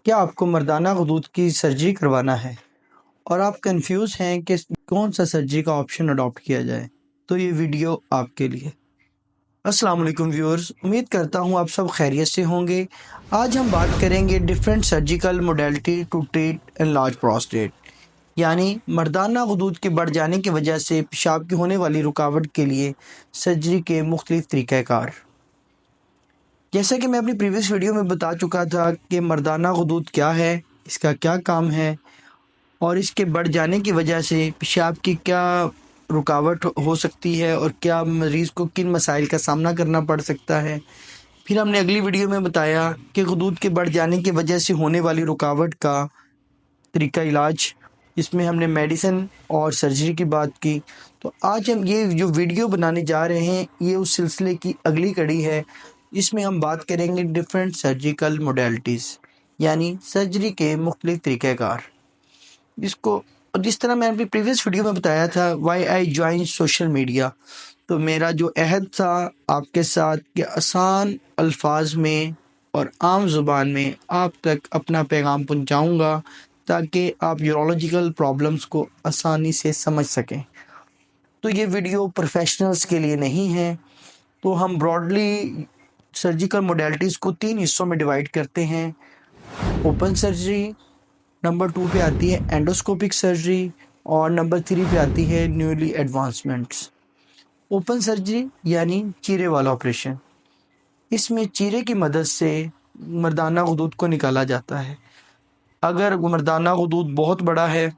کیا آپ کو مردانہ غدود کی سرجری کروانا ہے اور آپ کنفیوز ہیں کہ کون سا سرجری کا آپشن اڈاپٹ کیا جائے، تو یہ ویڈیو آپ کے لیے۔ السلام علیکم ویورز، امید کرتا ہوں آپ سب خیریت سے ہوں گے۔ آج ہم بات کریں گے different surgical modality to treat enlarge prostate, یعنی مردانہ غدود کے بڑھ جانے کی وجہ سے پیشاب کی ہونے والی رکاوٹ کے لیے سرجری کے مختلف طریقہ کار۔ جیسا کہ میں اپنی پریویس ویڈیو میں بتا چکا تھا کہ مردانہ غدود کیا ہے، اس کا کیا کام ہے، اور اس کے بڑھ جانے کی وجہ سے پیشاب کی کیا رکاوٹ ہو سکتی ہے اور کیا مریض کو کن مسائل کا سامنا کرنا پڑ سکتا ہے۔ پھر ہم نے اگلی ویڈیو میں بتایا کہ غدود کے بڑھ جانے کی وجہ سے ہونے والی رکاوٹ کا طریقہ علاج، اس میں ہم نے میڈیسن اور سرجری کی بات کی۔ تو آج ہم یہ جو ویڈیو بنانے جا رہے ہیں یہ اس سلسلے کی اگلی کڑی ہے، جس میں ہم بات کریں گے ڈیفرنٹ سرجیکل موڈیلٹیز، یعنی سرجری کے مختلف طریقہ کار۔ جس طرح میں اپنی پریویس ویڈیو میں بتایا تھا why I join social media, تو میرا جو عہد تھا آپ کے ساتھ کہ آسان الفاظ میں اور عام زبان میں آپ تک اپنا پیغام پہنچاؤں گا تاکہ آپ یورولوجیکل پرابلمس کو آسانی سے سمجھ سکیں۔ تو یہ ویڈیو پروفیشنلز کے لیے نہیں ہے، تو ہم براڈلی سرجیکل موڈیلٹیز کو 3 حصوں میں ڈیوائڈ کرتے ہیں۔ اوپن سرجری، نمبر 2 پہ آتی ہے اینڈوسکوپک سرجری، اور نمبر 3 پہ آتی ہے نیولی ایڈوانسمنٹس۔ اوپن سرجری یعنی چیرے والا آپریشن، اس میں چیرے کی مدد سے مردانہ غدود کو نکالا جاتا ہے۔ اگر مردانہ غدود بہت بڑا ہے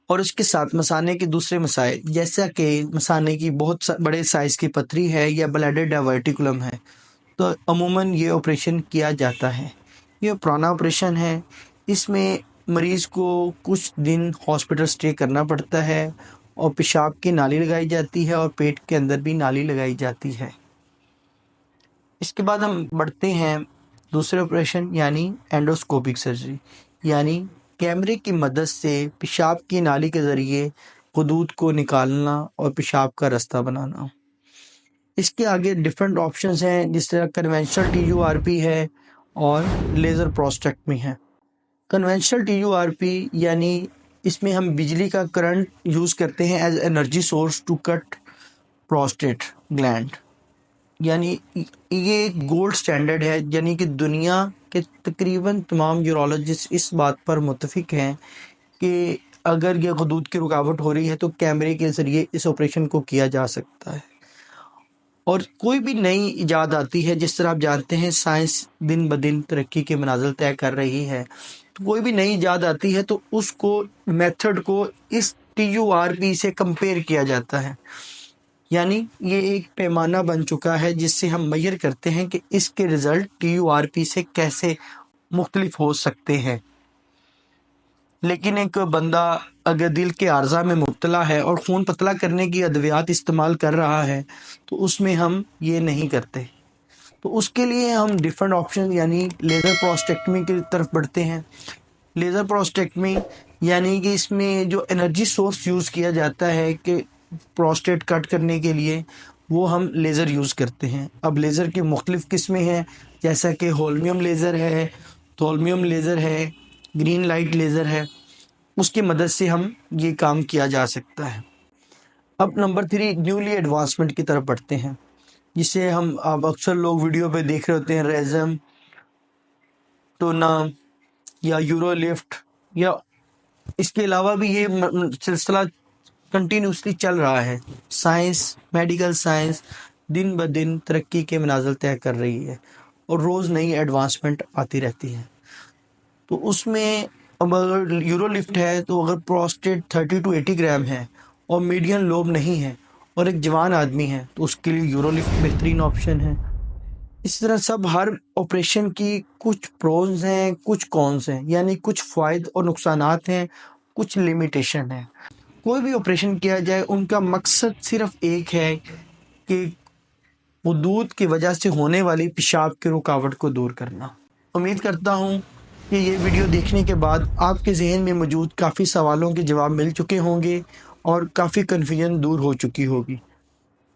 اور اس کے ساتھ مثانے کے دوسرے مسائل، جیسا کہ مثانے کی بہت بڑے سائز کی پتھری ہے یا بلیڈر ڈائیورٹیکولم ہے، تو عموماً یہ آپریشن کیا جاتا ہے۔ یہ پرانا آپریشن ہے، اس میں مریض کو کچھ دن ہاسپٹل سٹے کرنا پڑتا ہے اور پیشاب کی نالی لگائی جاتی ہے اور پیٹ کے اندر بھی نالی لگائی جاتی ہے۔ اس کے بعد ہم بڑھتے ہیں دوسرے آپریشن یعنی اینڈوسکوپک سرجری، یعنی کیمرے کی مدد سے پیشاب کی نالی کے ذریعے غدود کو نکالنا اور پیشاب کا راستہ بنانا۔ اس کے آگے ڈیفرنٹ آپشنز ہیں، جس طرح conventional T U R P ہے اور لیزر پروسٹیکٹمی ہے۔ Conventional T U R P یعنی اس میں ہم بجلی کا کرنٹ یوز کرتے ہیں as energy source to cut prostate gland, یعنی یہ ایک گولڈ سٹینڈرڈ ہے، یعنی کہ دنیا کے تقریباً تمام یورولوجسٹ اس بات پر متفق ہیں کہ اگر یہ غدود کی رکاوٹ ہو رہی ہے تو کیمرے کے ذریعے اس آپریشن کو کیا جا سکتا ہے۔ اور کوئی بھی نئی ایجاد آتی ہے، جس طرح آپ جانتے ہیں سائنس دن بدن ترقی کے منازل طے کر رہی ہے، تو کوئی بھی نئی ایجاد آتی ہے تو اس کو میتھڈ کو اس ٹی یو آر پی سے کمپیئر کیا جاتا ہے، یعنی یہ ایک پیمانہ بن چکا ہے جس سے ہم میئر کرتے ہیں کہ اس کے result T U R P سے کیسے مختلف ہو سکتے ہیں۔ لیکن ایک بندہ اگر دل کے عارضہ میں مبتلا ہے اور خون پتلا کرنے کی ادویات استعمال کر رہا ہے تو اس میں ہم یہ نہیں کرتے، تو اس کے لیے ہم ڈیفرنٹ آپشن یعنی لیزر پروسٹیکٹمی کی طرف بڑھتے ہیں۔ لیزر پروسٹیکٹمی یعنی کہ اس میں جو انرجی سورس یوز کیا جاتا ہے کہ پروسٹیٹ کٹ کرنے کے لیے، وہ ہم لیزر یوز کرتے ہیں۔ اب لیزر کی مختلف قسمیں ہیں، جیسا کہ ہولمیم لیزر ہے، تھولمیم لیزر ہے، گرین لائٹ لیزر ہے، اس کی مدد سے ہم یہ کام کیا جا سکتا ہے۔ اب نمبر 3 نیولی ایڈوانسمنٹ کی طرف بڑھتے ہیں، جسے ہم اب اکثر لوگ ویڈیو پہ دیکھ رہے ہوتے ہیں، ریزم، ٹونا یا یورو لفٹ، یا اس کے علاوہ بھی یہ سلسلہ کنٹینیوسلی چل رہا ہے۔ سائنس، میڈیکل سائنس دن بدن ترقی کے منازل طے کر رہی ہے اور روز نئی ایڈوانسمنٹ آتی رہتی ہے۔ تو اس میں اب اگر یورو لفٹ ہے تو اگر پروسٹیٹ 30 to 80 گرام ہے اور میڈین لوب نہیں ہے اور ایک جوان آدمی ہے تو اس کے لیے یورو لفٹ بہترین آپشن ہے۔ اس طرح سب ہر آپریشن کی کچھ پروز ہیں، کچھ کونس ہیں، یعنی کچھ فوائد اور نقصانات ہیں، کچھ لیمیٹیشن ہیں۔ کوئی بھی آپریشن کیا جائے ان کا مقصد صرف ایک ہے کہ غدود کی وجہ سے ہونے والی پیشاب کی رکاوٹ کو دور کرنا۔ امید کرتا ہوں کہ یہ ویڈیو دیکھنے کے بعد آپ کے ذہن میں موجود کافی سوالوں کے جواب مل چکے ہوں گے اور کافی کنفیوژن دور ہو چکی ہوگی۔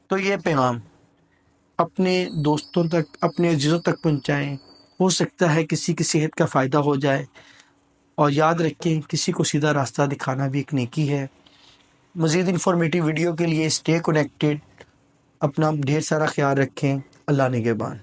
تو یہ پیغام اپنے دوستوں تک، اپنے عزیزوں تک پہنچائیں ہو سکتا ہے کسی کی صحت کا فائدہ ہو جائے، اور یاد رکھیں کسی کو سیدھا راستہ دکھانا بھی ایک نیکی ہے۔ مزید انفارمیٹیو ویڈیو کے لیے اسٹے کنیکٹڈ، اپنا ڈھیر سارا خیال رکھیں۔ اللہ نگہبان۔